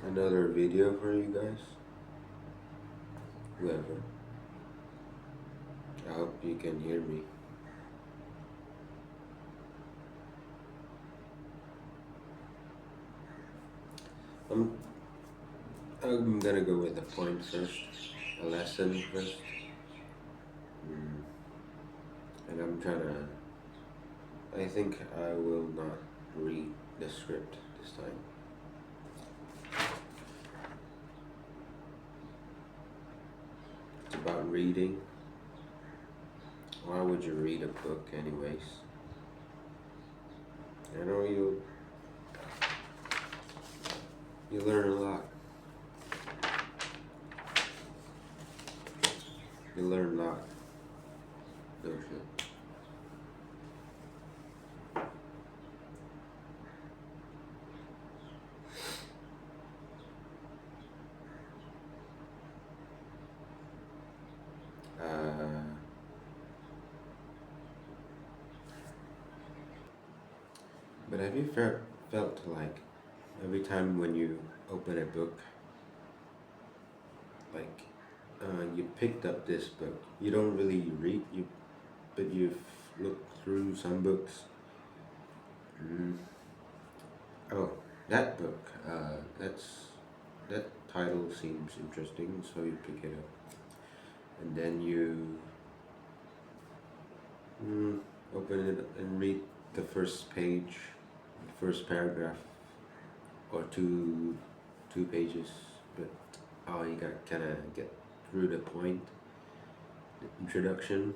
another video for you guys. Whoever. I hope you can hear me. I'm I'm gonna go with a point first, a lesson first. Mm. And I'm trying to. I think I will not read the script this time. It's about reading. Why would you read a book, anyways? I know you learn a lot. You learn a lot, don't you? Uh, but have you felt like every time when you open a book, like you picked up this book, you don't really read, but you've looked through some books. Mm. Oh, that book. That title seems interesting, so you pick it up, and then you mm, open it and read the first page, the first paragraph, or two pages. But you got kind of get through the point, the introduction,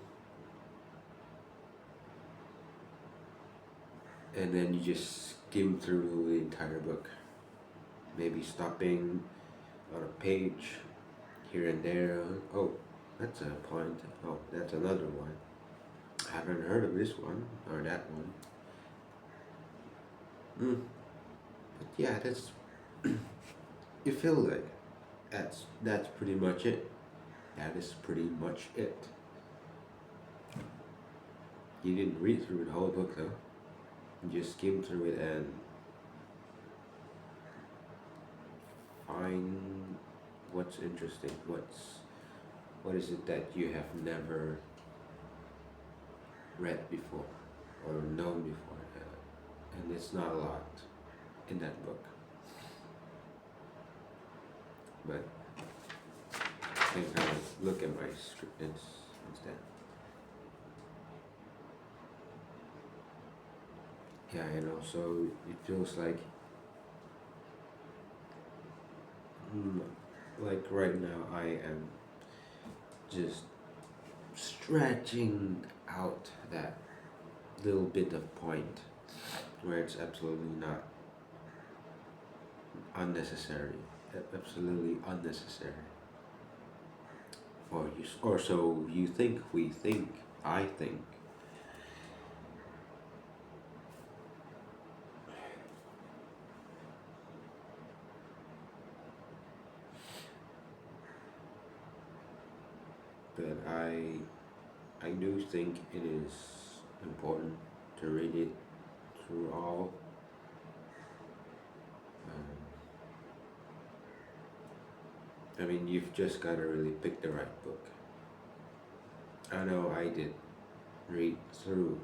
and then you just skim through the entire book, maybe stopping on a page here and there. Oh, that's a point. Oh, that's another one. I haven't heard of this one or that one. But yeah, that's you feel like that's pretty much it. That is pretty much it. You didn't read through the whole book though. You just skim through it and find what's interesting. What is it that you have never read before or known before? And it's not a lot in that book. But I think I'll look at my script instead. Yeah, and also it feels mm, like right now I am just stretching out that little bit of point where it's absolutely not unnecessary, absolutely unnecessary. Or so you think, we think, I think. But I do think it is important to read it through all. I mean, you've just got to really pick the right book. I know I did read through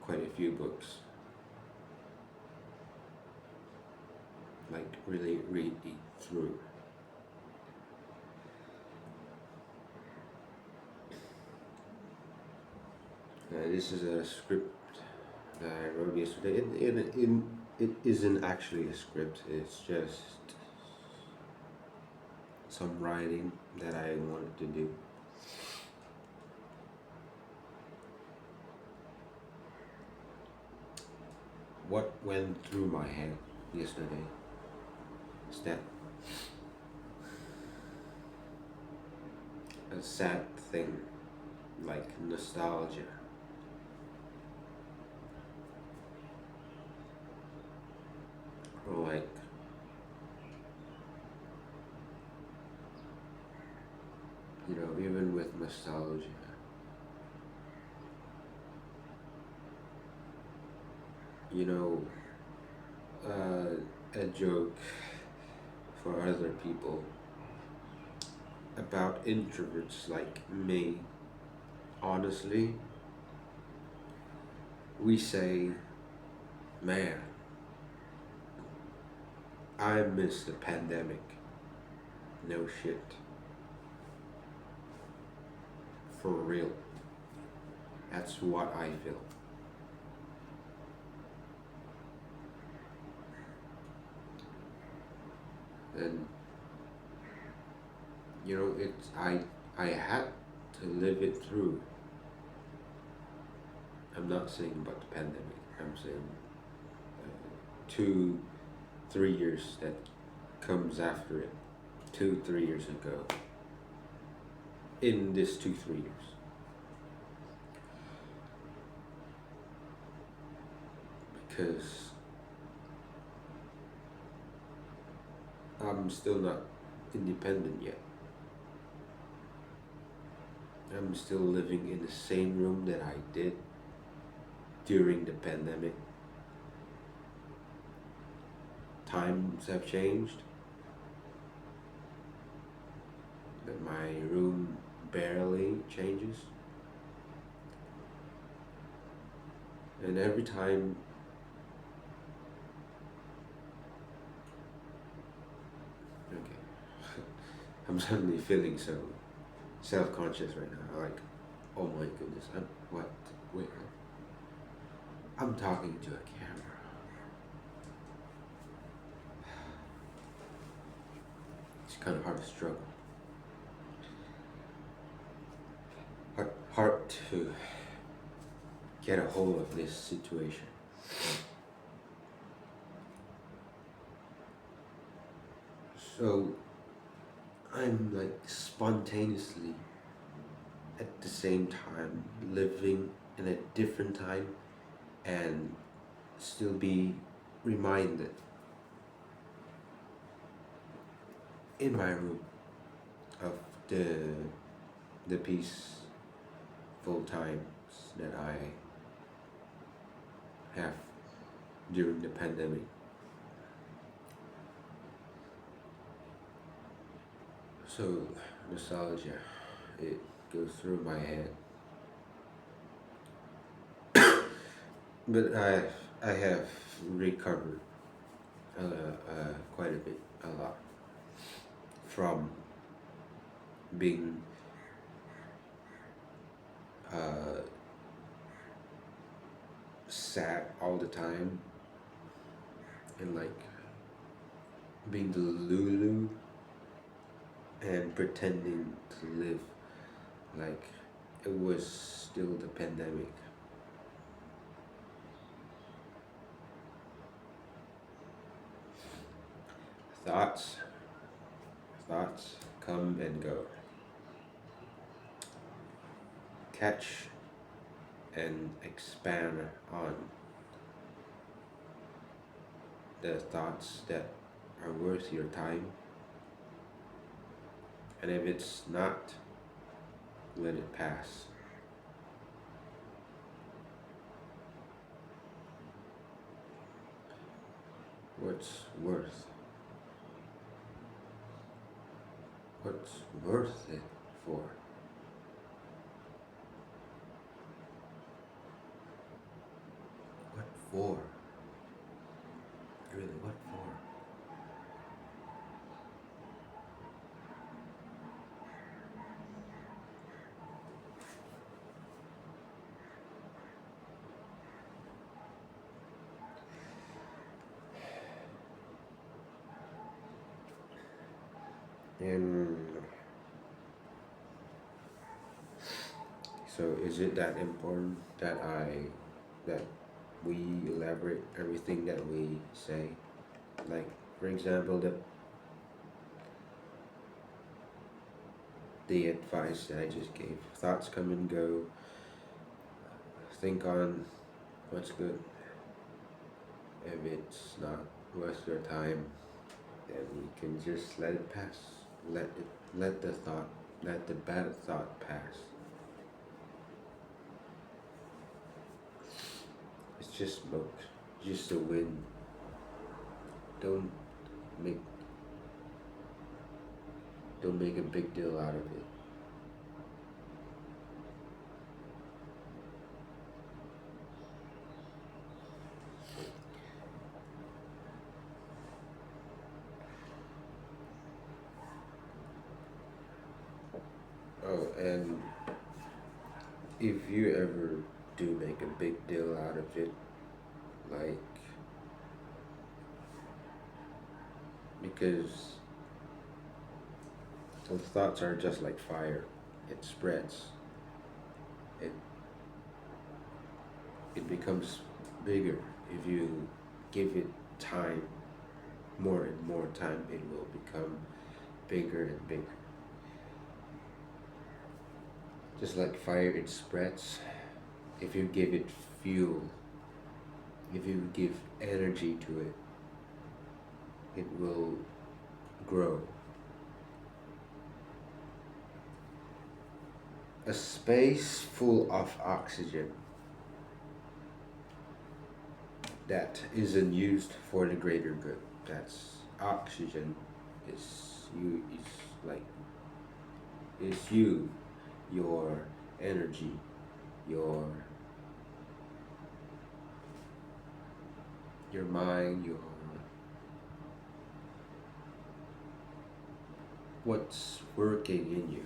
quite a few books, like really read it through. This is a script that I wrote yesterday. It isn't actually a script, it's just some writing that I wanted to do. What went through my head yesterday is that a sad thing like nostalgia. Or like even with nostalgia, you know, a joke for other people. About introverts like me, honestly, we say, man, I miss the pandemic. No shit. For real. That's what I feel. And it's I had to live it through. I'm not saying about the pandemic. I'm saying 2, 3 years that comes after it. 2, 3 years ago. In this 2, 3 years, because I'm still not independent yet. I'm still living in the same room that I did during the pandemic. Times have changed, but my room barely changes. And every time, okay, I'm suddenly feeling so self-conscious right now. Like, oh my goodness, what? Wait, I'm talking to a camera. It's kind of hard to struggle. Hard to get a hold of this situation. So I'm like spontaneously at the same time living in a different time and still be reminded in my room of the peaceful times that I have during the pandemic. So nostalgia, it goes through my head, but I have recovered quite a bit, a lot, from being uh, sad all the time and like being the Lulu and pretending to live like it was still the pandemic. Thoughts, thoughts come and go. Catch and expand on the thoughts that are worth your time. And if it's not, let it pass. What's worth? What's worth it for? What for? Really, what for? And so is it that important that we elaborate everything that we say? Like, for example, the advice that I just gave. Thoughts come and go. Think on what's good. If it's not worth your time, then you can just let it pass. Let the thought, let the bad thought pass. It's just smoke, just the wind. Don't make Don't make a big deal out of it. Oh, and if you ever do make a big deal out of it, like, because those thoughts are just like fire, it spreads, it it becomes bigger. If you give it time, more and more time, it will become bigger and bigger. Just like fire, it spreads. If you give it fuel, if you give energy to it, it will grow. A space full of oxygen that isn't used for the greater good. That's oxygen is you is like is you, your energy, your mind, your what's working in you.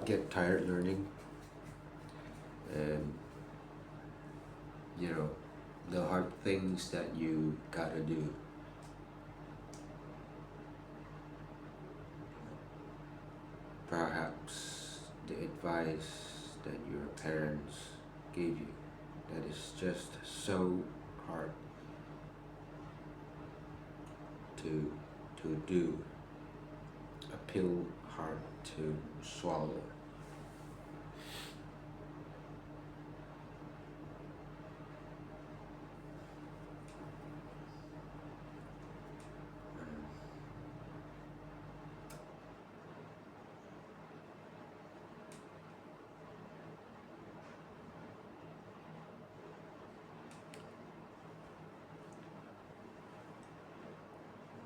Get tired learning, and you know the hard things that you gotta do. Perhaps the advice that your parents gave you that is just so hard to do, a pill hard to swallow.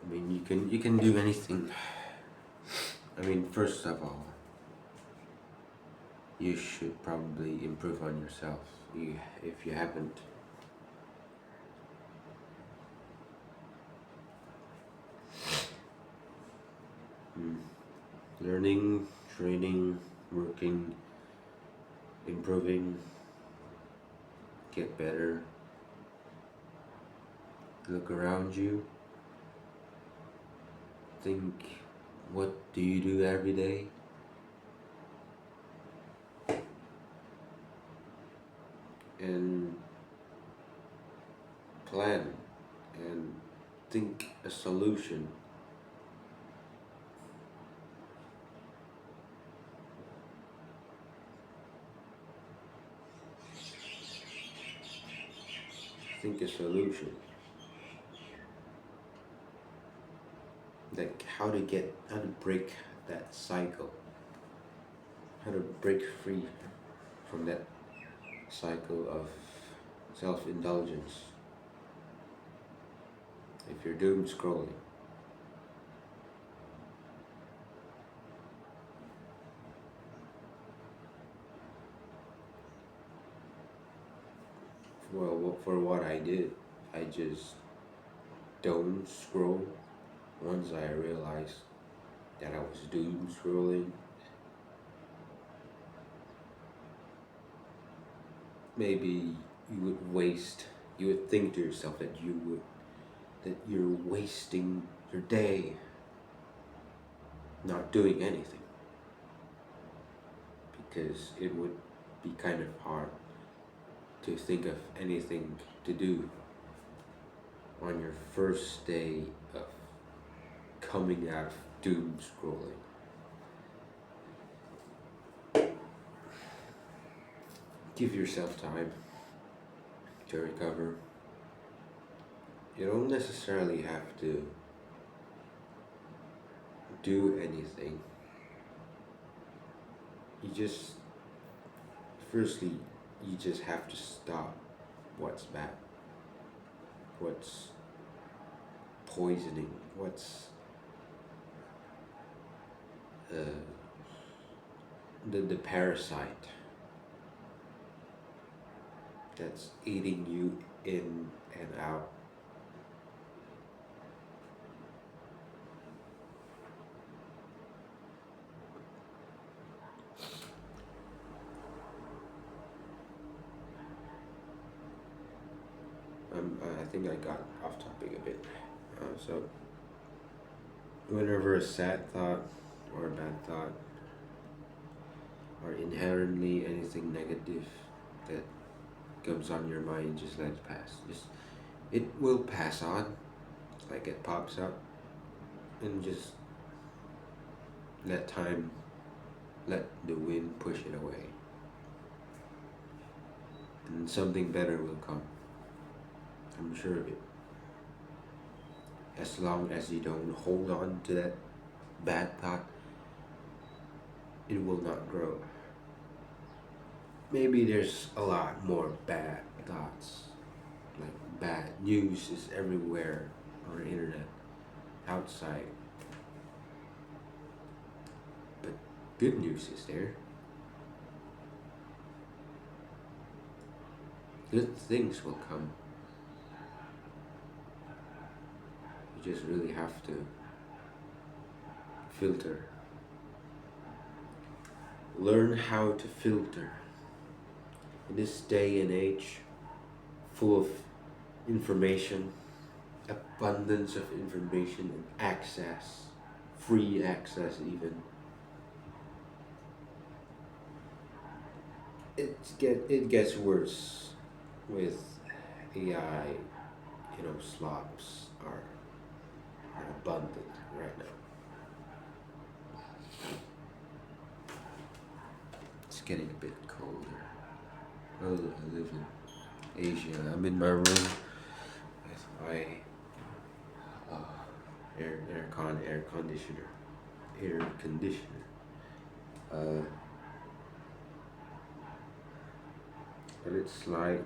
I mean, you can do anything. I mean, first of all, you should probably improve on yourself. If you haven't, mm, learning, training, working, improving, get better. Look around you. Think, what do you do every day? And plan and think a solution. Think a solution. Like how to break that cycle, how to break free from that cycle of self-indulgence. If you're doom scrolling, well, for what I did, I just don't scroll. Once I realized that I was doom scrolling, maybe you would think to yourself that you're wasting your day not doing anything, because it would be kind of hard to think of anything to do on your first day of coming out of doom scrolling. Give yourself time to recover. You don't necessarily have to do anything. You just, firstly, you just have to stop what's bad, what's poisoning, what's uh, the parasite that's eating you in and out. I think I got off topic a bit. So, whenever a sad thought or a bad thought or inherently anything negative that comes on your mind, just let it pass. Just it will pass on, like it pops up, and just let time, let the wind push it away, and something better will come. I'm sure of it. As long as you don't hold on to that bad thought, it will not grow. Maybe there's a lot more bad thoughts, like bad news is everywhere on the internet, outside. But good news is there. Good things will come. You just really have to filter. Learn how to filter. In this day and age, full of information, abundance of information and access, free access even. It gets worse with AI, slops are abundant right now. It's getting a bit colder. Oh, I live in Asia. I'm in my room with my air conditioner. Uh, Let it slide.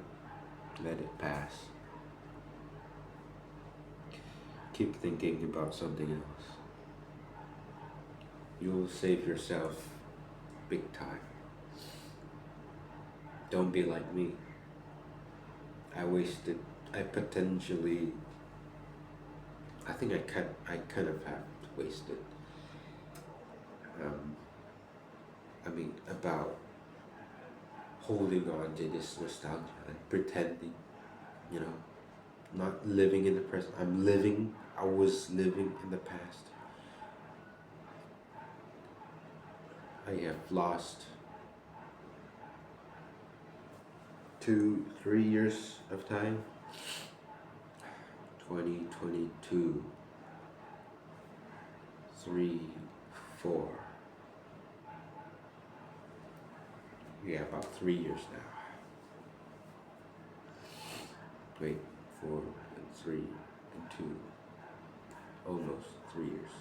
Let it pass. Keep thinking about something else. You'll save yourself big time. Don't be like me. I potentially, I think I kind of have wasted, about holding on to this nostalgia and pretending, you know, not living in the present. I was living in the past. I have lost 2-3 years of time. 2022, 3, 4. Yeah, about 3 years now. Wait, 4 and 3 and 2. Almost 3 years.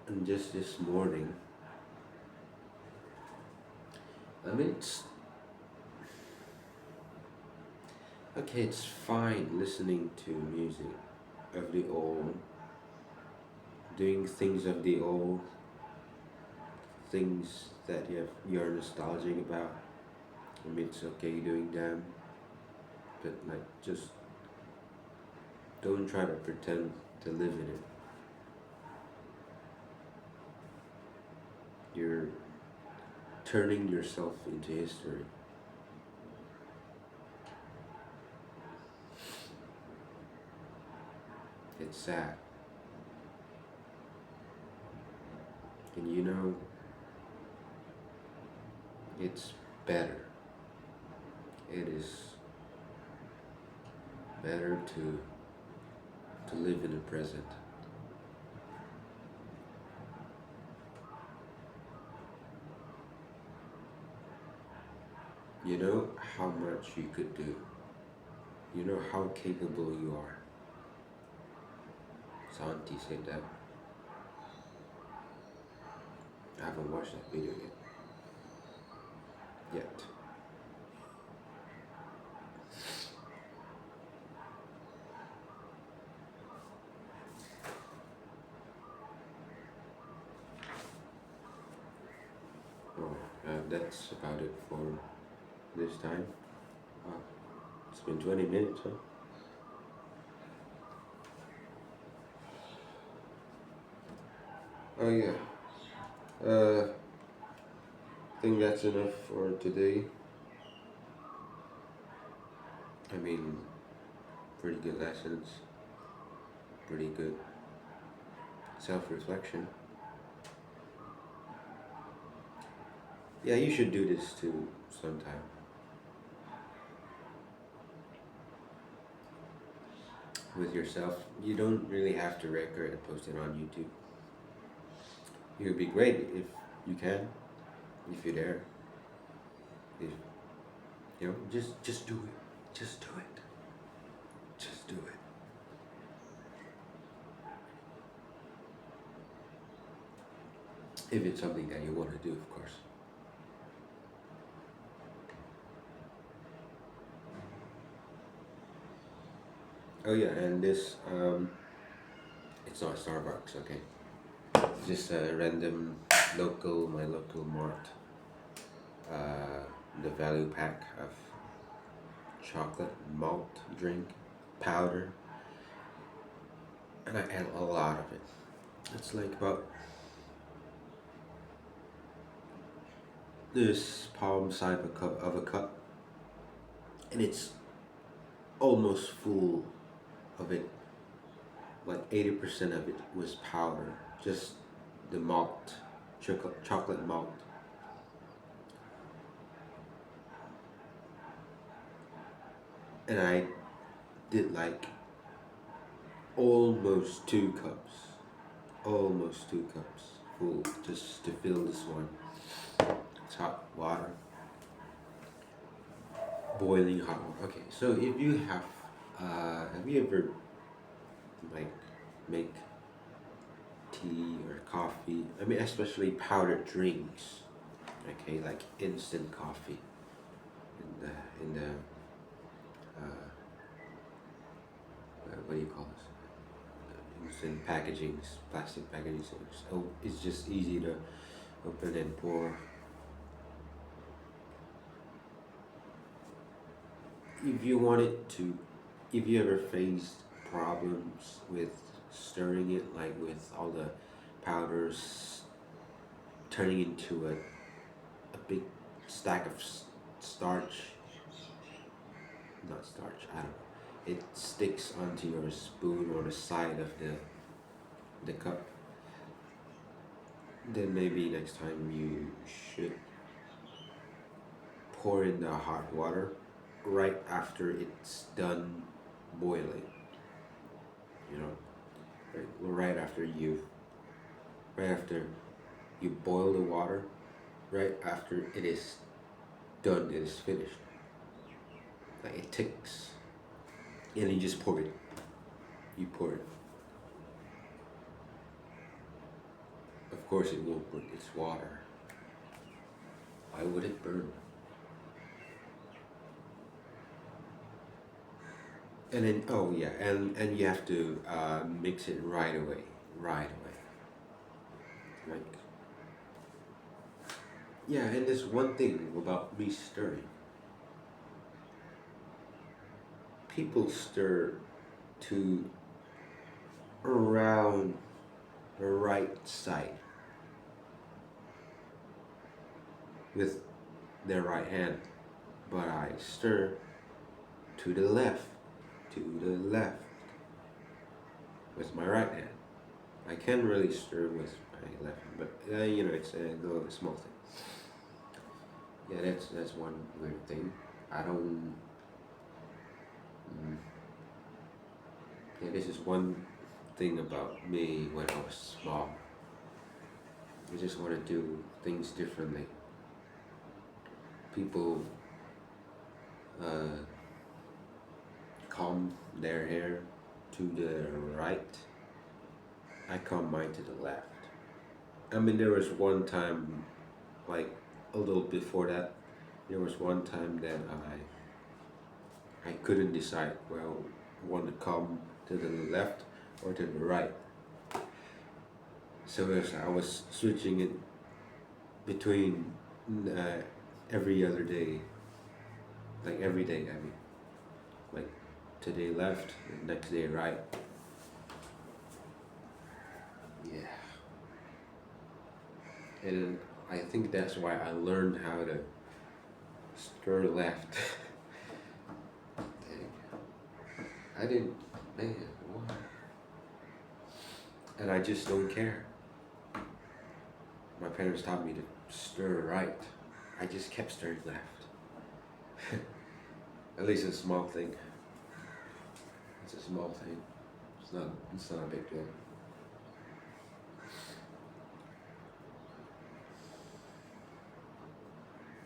And just this morning, it's okay, it's fine listening to music of the old, doing things of the old, things that you're nostalgic about. It's okay doing them, but just don't try to pretend to live in it. You're turning yourself into history. It's sad. And it's better. It is better to live in the present. how much you could do. You know how capable you are. Santi said that. I haven't watched that video yet. Oh, that's about it for this time. Wow, it's been 20 minutes, huh? Oh yeah. I think that's enough for today. I mean, pretty good lessons, pretty good self-reflection. Yeah, you should do this too sometime. With yourself. You don't really have to record and post it on YouTube. It would be great if you can, if you're there. If just do it. Just do it. Just do it. If it's something that you want to do, of course. Oh yeah, and this it's not Starbucks, okay? It's just a random my local mart. The value pack of chocolate malt drink powder, and I add a lot of it. It's like about this palm size of a cup, and it's almost full of it. Like 80% of it was powder, just the malt, chocolate malt. And I did like almost 2 cups, full, just to fill this one. It's hot water, boiling hot water. Okay, so if you have you ever like make tea or coffee? I mean, especially powdered drinks. Okay, like instant coffee in the what do you call this? Instant packagings, plastic packaging. So it's just easy to open and pour. If you wanted to, if you ever faced problems with stirring it, like with all the powders turning into a big stack of starch, not starch, I don't know. It sticks onto your spoon or the side of the cup. Then maybe next time you should pour in the hot water right after it's done boiling. You know, right after you boil the water, right after it is done, it is finished. Like it ticks, and you just pour it. You pour it. Of course, it won't burn. It's water. Why would it burn? And then, oh yeah, and you have to mix it right away. Like, yeah, and there's one thing about me stirring. People stir to around the right side with their right hand, but I stir to the left, with my right hand. I can really stir with my left hand, but it's a little small thing. Yeah, that's one weird thing. I don't. Yeah, this is one thing about me when I was small. I just want to do things differently. People uh, comb their hair to the right, I comb mine to the left. I mean, there was one time, like a little before that, there was one time that I couldn't decide. Well, want to comb to the left or to the right. So as I was switching it between uh, every other day, like every day. I mean, like today left, the next day right. Yeah, and I think that's why I learned how to stir left. I didn't, man, why? And I just don't care. My parents taught me to stir right. I just kept stirring left. At least it's a small thing. It's a small thing. It's not. It's not a big deal.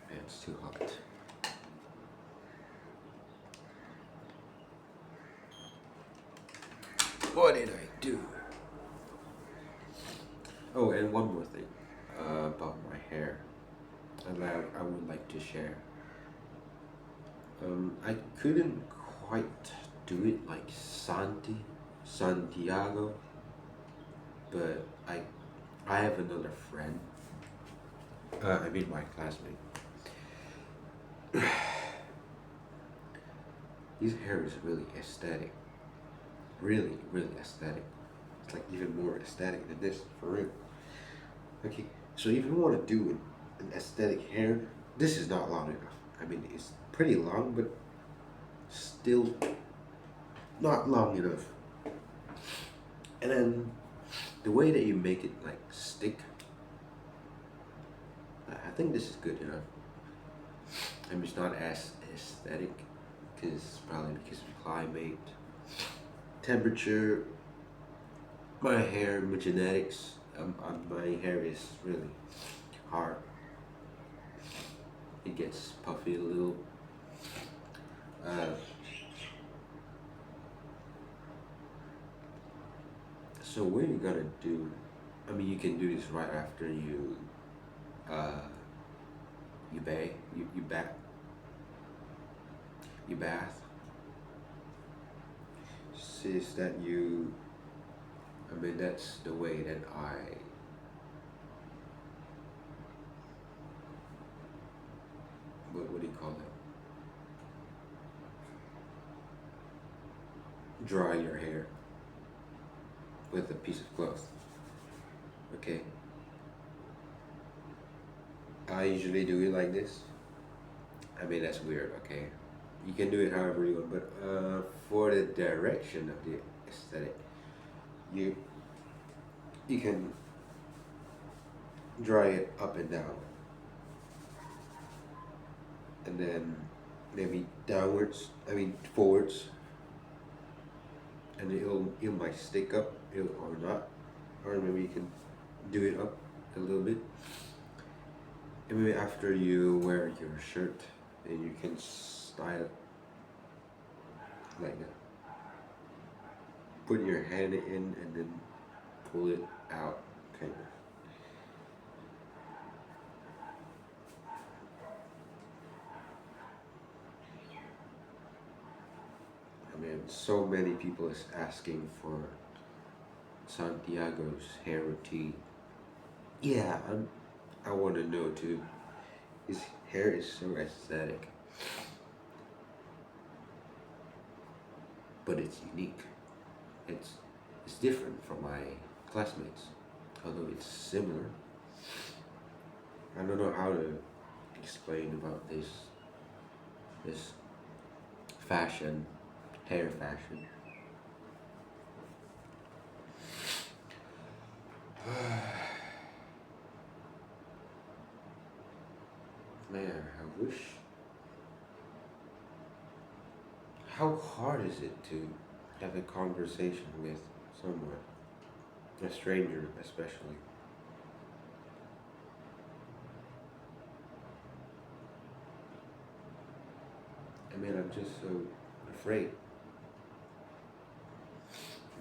Man, it's too hot. What did I do? Oh, and one more thing about my hair, and I would like to share. I couldn't quite do it like Santiago, but I have another friend. I mean my classmate. His hair is really aesthetic, really, really aesthetic. It's like even more aesthetic than this, for real. Okay, so if you want to do an aesthetic hair, this is not long enough. I mean, it's pretty long, but still not long enough. And then the way that you make it like stick, I think this is good enough. I mean, it's not as aesthetic, because probably because of climate, temperature, my hair, my genetics. My hair is really hard. It gets puffy a little. Uh, so what are you gonna do? I mean, you can do this right after uh, you bathe, you bath. Says that you. I mean, that's the way that what do you call it? Dry your hair with a piece of cloth. Okay. I usually do it like this. I mean, that's weird. Okay. You can do it however you want, but for the direction of the aesthetic, you you can dry it up and down, and then maybe downwards. I mean forwards, and it might stick up, or not, or maybe you can do it up a little bit. And maybe after you wear your shirt, and you can style it like that. Put your hand in and then pull it out, kind of. I mean, so many people is asking for Santiago's hair routine. Yeah, I want to know too. His hair is so aesthetic, but it's unique. It's it's different from my classmates, although it's similar. I don't know how to explain about this fashion, hair fashion. Man, I wish. How hard is it to have a conversation with someone, a stranger especially? I mean, I'm just so afraid.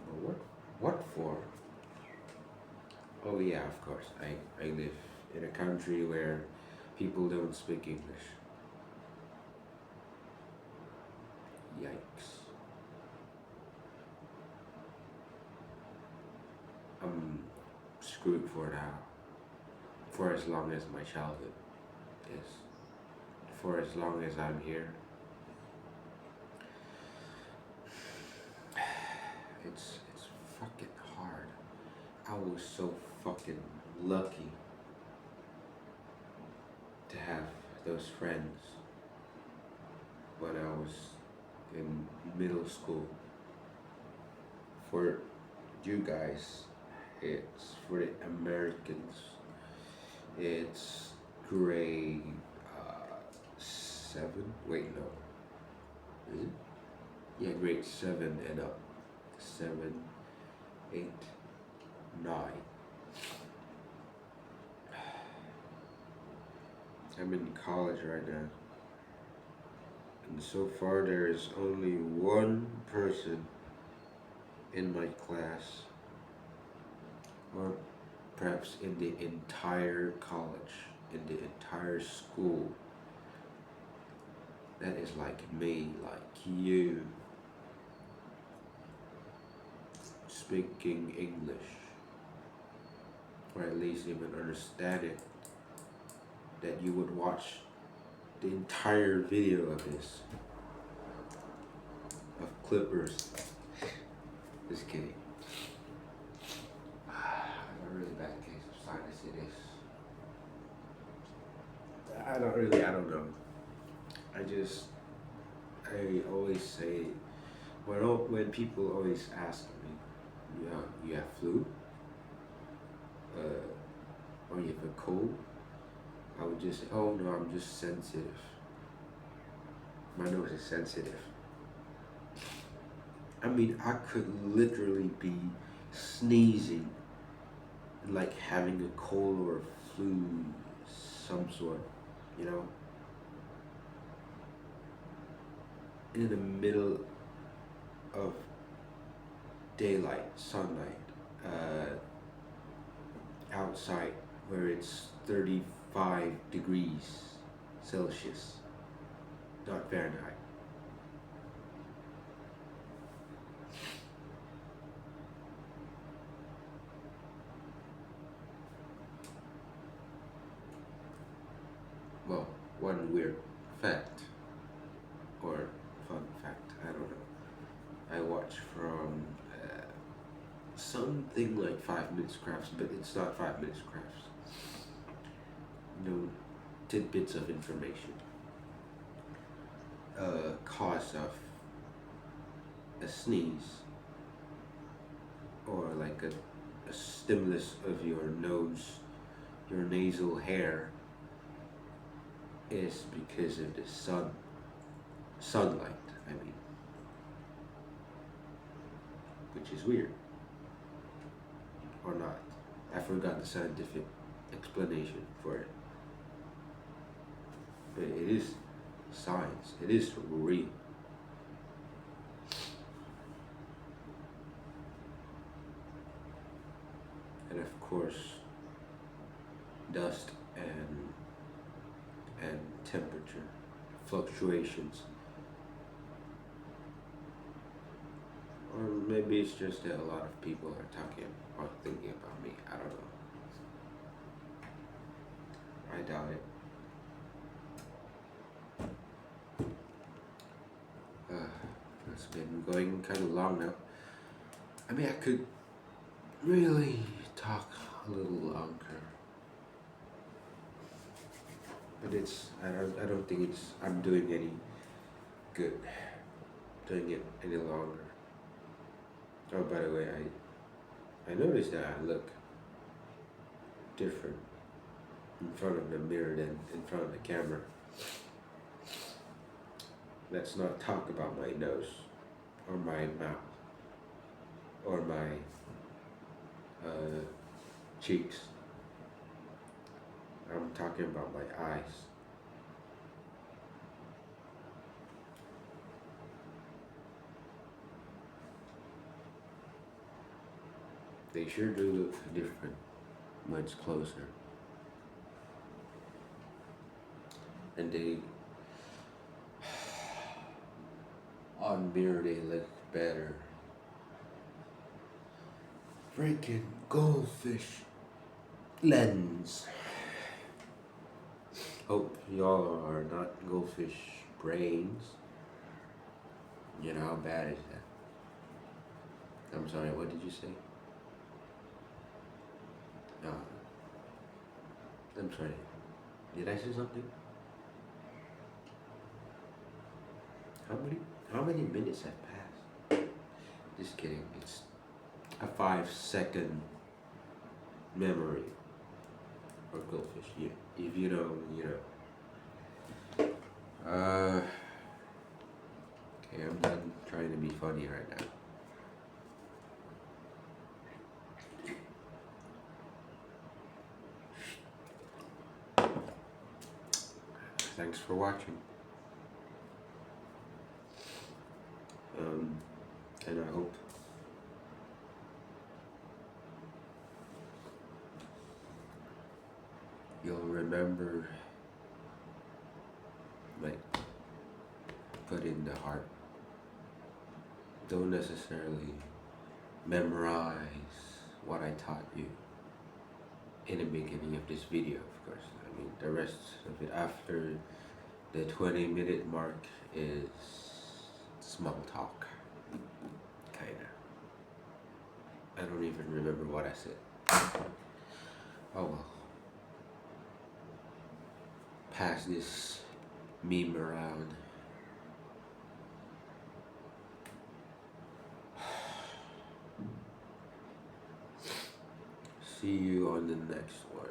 But what for? Oh yeah, of course. I live in a country where people don't speak English. Yikes. I'm screwed for now. For as long as my childhood is. For as long as I'm here. It's fucking hard. I was so fucking lucky to have those friends when I was in middle school. For you guys, it's for the Americans. It's grade 7. Wait, no. Is it? Yeah, grade 7 and up. 7, 8, 9. I'm in college right now. And so far, there is only one person in my class, or perhaps in the entire college, in the entire school, that is like me, like you, speaking English, or at least even understand it, that you would watch the entire video of this, of Clippers. Just kidding. I have a really bad case of sinusitis. I don't know. I always say, when people always ask me, you have flu? Or you have a cold? I would just say, oh no, I'm just sensitive. My nose is sensitive. I mean, I could literally be sneezing, like having a cold or a flu, some sort, you know, in the middle of daylight, sunlight, outside where it's 35 degrees Celsius, not Fahrenheit. Well, one weird fact, or fun fact, I don't know. I watch from something like 5 Minutes Crafts, but it's not 5 Minutes Crafts. Tidbits of information. Cause of a sneeze, or like a stimulus of your nose, your nasal hair, is because of the sunlight, I mean, which is weird, or not. I forgot the scientific explanation for it, but it is science, it is real. And of course, dust and temperature fluctuations. Or maybe it's just that a lot of people are talking or thinking about me. I don't know. I doubt it. It's been going kind of long now. I mean, I could really talk a little longer, but I don't think I'm doing any good doing it any longer. Oh, by the way, I noticed that I look different in front of the mirror than in front of the camera. Let's not talk about my nose, or my mouth, or my cheeks. I'm talking about my eyes. They sure do look different much closer. And they, on mirror, they look better. Freaking goldfish lens. Hope y'all are not goldfish brains. You know, how bad is that? I'm sorry, what did you say? No. I'm sorry. Did I say something? How many minutes have passed? Just kidding. It's a 5-second memory for goldfish. Yeah. If you know, you know. Okay, I'm done trying to be funny right now. Thanks for watching. And I hope you'll remember, like, put in the heart. Don't necessarily memorize what I taught you in the beginning of this video, of course. I mean, the rest of it after the 20-minute mark is small talk, kinda. I don't even remember what I said. Oh well. Pass this meme around. See you on the next one.